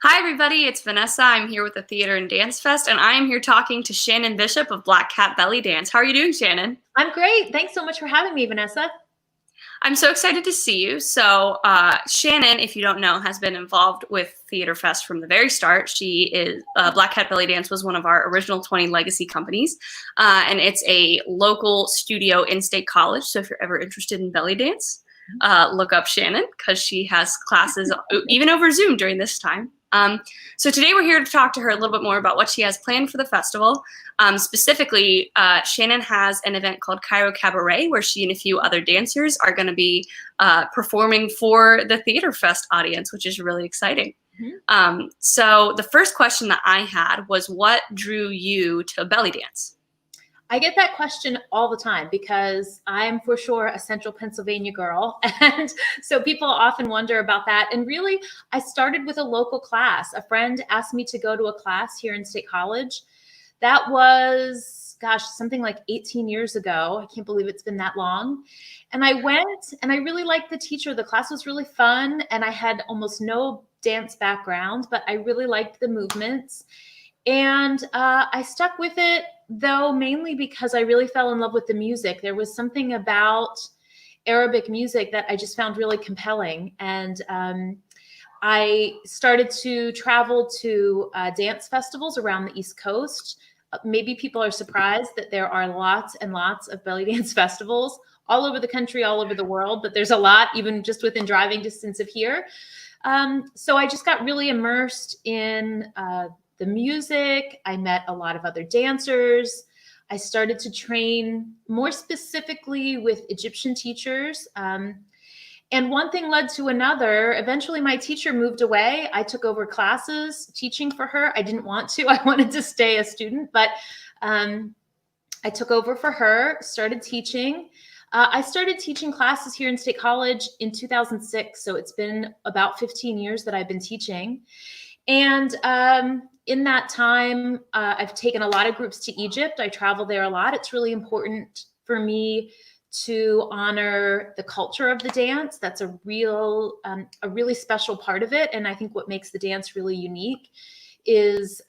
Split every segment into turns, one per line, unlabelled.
Hi, everybody. It's Vanessa. I'm here with the Theater and Dance Fest, and I am here talking to Shannon Bishop of Black Cat Belly Dance. How are you doing, Shannon?
I'm great. Thanks so much for having me, Vanessa.
I'm so excited to see you. So, Shannon, if you don't know, has been involved with Theater Fest from the very start. She is Black Cat Belly Dance was one of our original 20 legacy companies, and it's a local studio in State College. So, if you're ever interested in belly dance, look up Shannon because she has classes even over Zoom during this time. So today we're here to talk to her a little bit more about what she has planned for the festival. Specifically, Shannon has an event called Cairo Cabaret where she and a few other dancers are going to be performing for the Theater Fest audience, which is really exciting. So the first question that I had was, what drew you to belly dance?
I get that question all the time because I'm for sure a central Pennsylvania girl. And so people often wonder about that. And really, I started with a local class. A friend asked me to go to a class here in State College. That was, gosh, something like 18 years ago. I can't believe it's been that long. And I went and I really liked the teacher. The class was really fun. And I had almost no dance background, but I really liked the movements. And I stuck with it, though, mainly because I really fell in love with the music. There was something about Arabic music that I just found really compelling. And I started to travel to dance festivals around the East Coast. Maybe people are surprised that there are lots and lots of belly dance festivals all over the country, all over the world, but there's a lot, even just within driving distance of here. So I just got really immersed in the music. I met a lot of other dancers. I started to train more specifically with Egyptian teachers. And one thing led to another. Eventually, my teacher moved away. I took over classes teaching for her. I didn't want to. I wanted to stay a student, but I took over for her, started teaching. I started teaching classes here in State College in 2006. So it's been about 15 years that I've been teaching. And in that time, I've taken a lot of groups to Egypt. I travel there a lot. It's really important for me to honor the culture of the dance. That's a really special part of it. And I think what makes the dance really unique is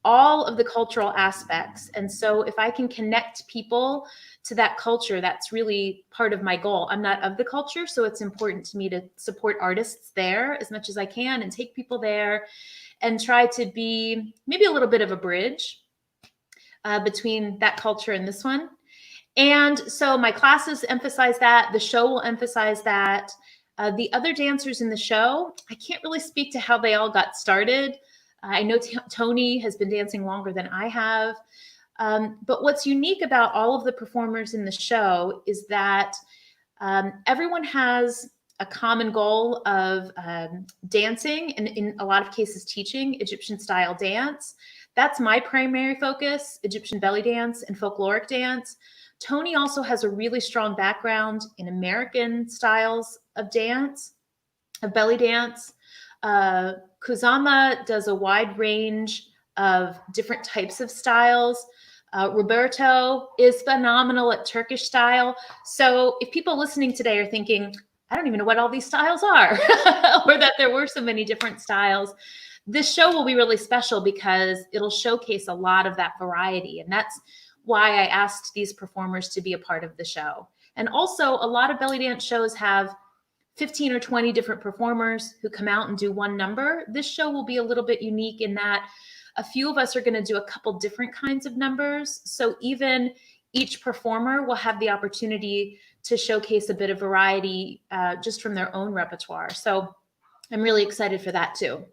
all of the cultural aspects. And so if I can connect people to that culture, that's really part of my goal. I'm not of the culture, so it's important to me to support artists there as much as I can and take people there and try to be maybe a little bit of a bridge between that culture and this one. And so my classes emphasize that. The show will emphasize that. The other dancers in the show, I can't really speak to how they all got started. I know Tony has been dancing longer than I have. But what's unique about all of the performers in the show is that everyone has a common goal of dancing and in a lot of cases teaching Egyptian style dance. That's my primary focus, Egyptian belly dance and folkloric dance. Tony also has a really strong background in American styles of dance, of belly dance. Kusama does a wide range of different types of styles. Roberto is phenomenal at Turkish style. So if people listening today are thinking, I don't even know what all these styles are, or that there were so many different styles, this show will be really special because it'll showcase a lot of that variety. And that's why I asked these performers to be a part of the show. And also, a lot of belly dance shows have 15 or 20 different performers who come out and do one number. This show will be a little bit unique in that a few of us are going to do a couple different kinds of numbers. So even each performer will have the opportunity to showcase a bit of variety just from their own repertoire. So I'm really excited for that too.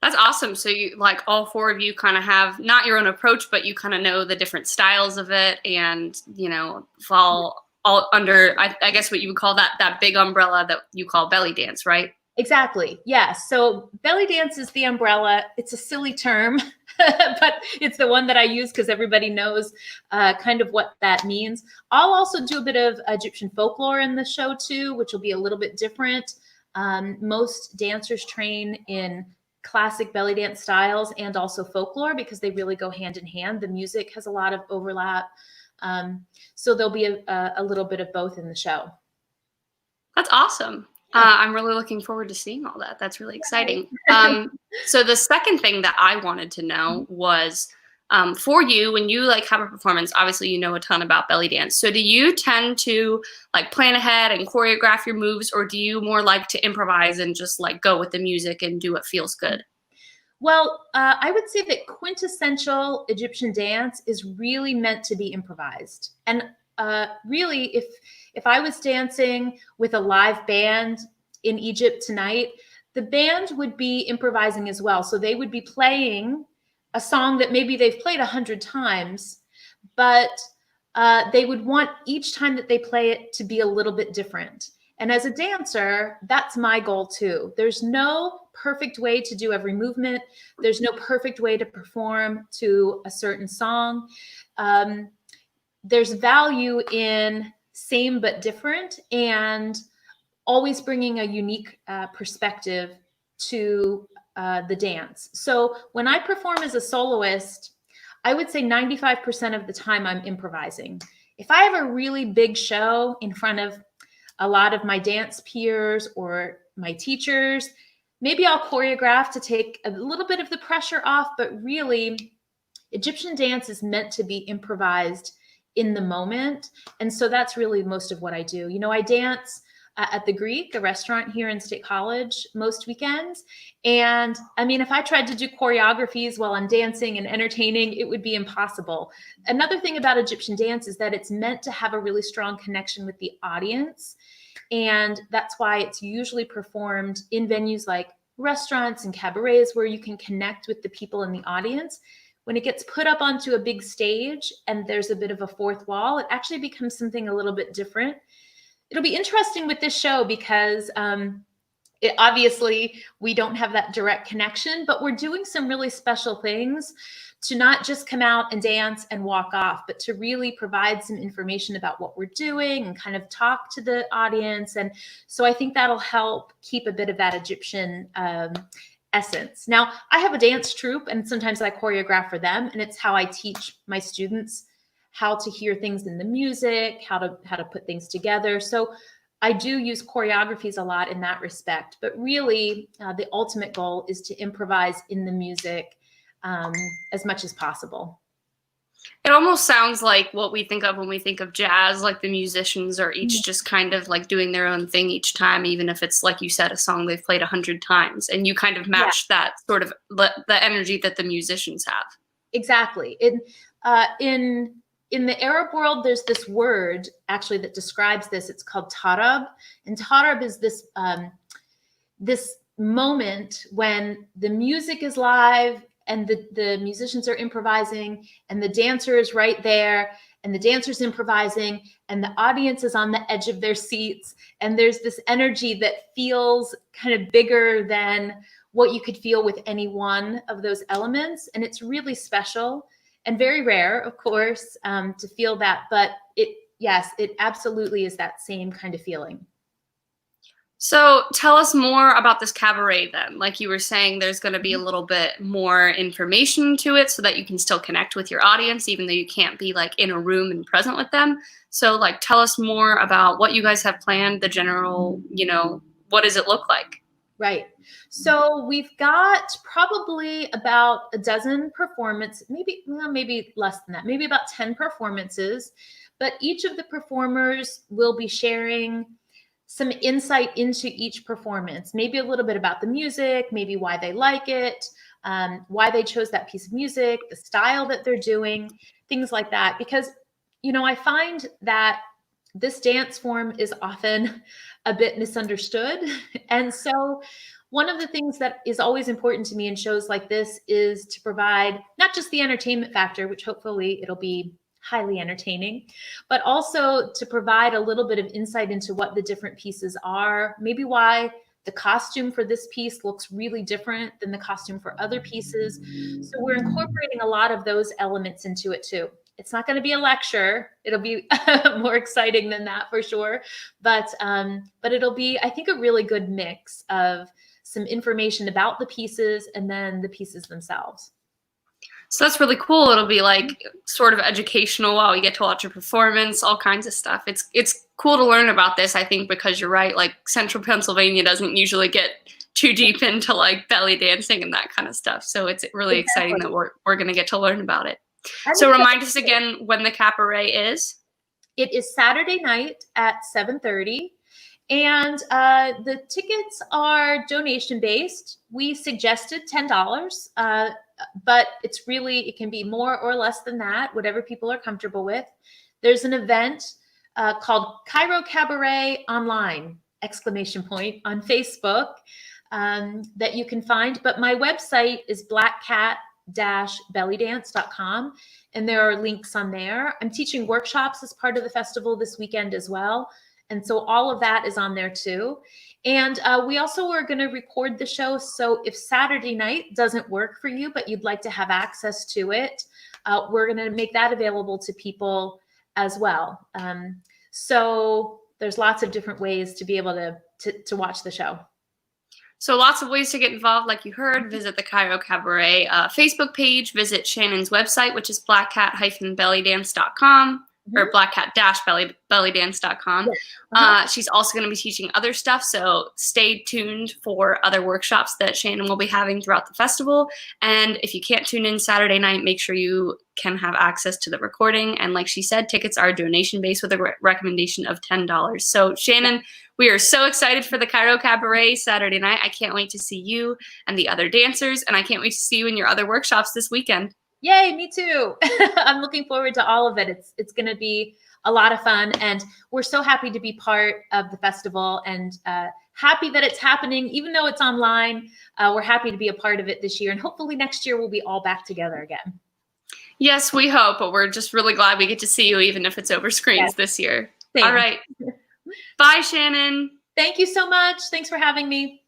That's awesome. So you, like, all four of you kind of have not your own approach, but you kind of know the different styles of it and, you know, fall all under, I guess what you would call that big umbrella that you call belly dance, right?
Exactly. Yes. So belly dance is the umbrella. It's a silly term, but it's the one that I use because everybody knows kind of what that means. I'll also do a bit of Egyptian folklore in the show too, which will be a little bit different. Most dancers train in classic belly dance styles and also folklore because they really go hand in hand. The music has a lot of overlap. So there'll be a little bit of both in the show.
That's awesome. I'm really looking forward to seeing all that. That's really exciting. So the second thing that I wanted to know was, for you, when you like have a performance, obviously you know a ton about belly dance. So do you tend to like plan ahead and choreograph your moves, or do you more like to improvise and just like go with the music and do what feels good?
Well, I would say that quintessential Egyptian dance is really meant to be improvised. And really, if I was dancing with a live band in Egypt tonight, the band would be improvising as well. So they would be playing a song that maybe they've played 100 times, but they would want each time that they play it to be a little bit different. And as a dancer, that's my goal too. There's no perfect way to do every movement. There's no perfect way to perform to a certain song. There's value in same but different, and always bringing a unique perspective to the dance. So when I perform as a soloist, I would say 95% of the time I'm improvising. If I have a really big show in front of a lot of my dance peers or my teachers, maybe I'll choreograph to take a little bit of the pressure off, but really Egyptian dance is meant to be improvised in the moment. And so that's really most of what I do. You know, I dance at the Greek, a restaurant here in State College, most weekends. And I mean, if I tried to do choreographies while I'm dancing and entertaining, it would be impossible. Another thing about Egyptian dance is that it's meant to have a really strong connection with the audience. And that's why it's usually performed in venues like restaurants and cabarets where you can connect with the people in the audience. When it gets put up onto a big stage and there's a bit of a fourth wall, it actually becomes something a little bit different. It'll be interesting with this show because obviously we don't have that direct connection, but we're doing some really special things to not just come out and dance and walk off, but to really provide some information about what we're doing and kind of talk to the audience. And so I think that'll help keep a bit of that Egyptian essence. Now, I have a dance troupe and sometimes I choreograph for them, and it's how I teach my students how to hear things in the music, how to put things together. So I do use choreographies a lot in that respect, but really the ultimate goal is to improvise in the music as much as possible.
It almost sounds like what we think of when we think of jazz, like the musicians are each just kind of like doing their own thing each time, even if it's, like you said, a song they've played 100 times, and you kind of match that sort of the energy that the musicians have.
Exactly. In the Arab world, there's this word actually that describes this. It's called tarab, and tarab is this this moment when the music is live and the musicians are improvising and the dancer is right there and the dancer's improvising and the audience is on the edge of their seats, and there's this energy that feels kind of bigger than what you could feel with any one of those elements. And it's really special and very rare, of course, to feel that. But yes, it absolutely is that same kind of feeling.
So tell us more about this cabaret then. Like you were saying, there's going to be a little bit more information to it so that you can still connect with your audience, even though you can't be like in a room and present with them. So like, tell us more about what you guys have planned, the general, what does it look like?
Right. So we've got probably about a dozen performances, maybe less than that, maybe about 10 performances, but each of the performers will be sharing some insight into each performance, maybe a little bit about the music, maybe why they like it, why they chose that piece of music, the style that they're doing, things like that. Because, I find that this dance form is often a bit misunderstood. And so one of the things that is always important to me in shows like this is to provide not just the entertainment factor, which hopefully it'll be highly entertaining, but also to provide a little bit of insight into what the different pieces are, maybe why the costume for this piece looks really different than the costume for other pieces. So we're incorporating a lot of those elements into it too. It's not going to be a lecture. It'll be more exciting than that for sure. But it'll be, I think, a really good mix of some information about the pieces and then the pieces themselves.
So that's really cool. It'll be like sort of educational while we get to watch a performance, all kinds of stuff. It's cool to learn about this, I think, because you're right. Like Central Pennsylvania doesn't usually get too deep into like belly dancing and that kind of stuff. So it's really exciting that we're going to get to learn about it. So remind us again when the cabaret is.
It is Saturday night at 7:30. And the tickets are donation based. We suggested $10, but it can be more or less than that, whatever people are comfortable with. There's an event called Cairo Cabaret Online, ! On Facebook that you can find. But my website is blackcat-bellydance.com, and there are links on there. I'm teaching workshops as part of the festival this weekend as well. And so all of that is on there too. And we also are going to record the show. So if Saturday night doesn't work for you, but you'd like to have access to it, we're going to make that available to people as well. So there's lots of different ways to be able to watch the show.
So lots of ways to get involved, like you heard. Visit the Cairo Cabaret Facebook page. Visit Shannon's website, which is blackcat-bellydance.com. Or blackcat-bellydance.com. She's also going to be teaching other stuff, so stay tuned for other workshops that Shannon will be having throughout the festival. And if you can't tune in Saturday night, make sure you can have access to the recording. And like she said, tickets are donation-based with a recommendation of $10. So Shannon, we are so excited for the Cairo Cabaret Saturday night. I can't wait to see you and the other dancers, and I can't wait to see you in your other workshops this weekend.
Yay, me too. I'm looking forward to all of it. It's going to be a lot of fun, and we're so happy to be part of the festival and happy that it's happening, even though it's online. We're happy to be a part of it this year, and hopefully next year we'll be all back together again.
Yes, we hope, but we're just really glad we get to see you, even if it's over screens this year.
Thanks.
All right. Bye, Shannon.
Thank you so much. Thanks for having me.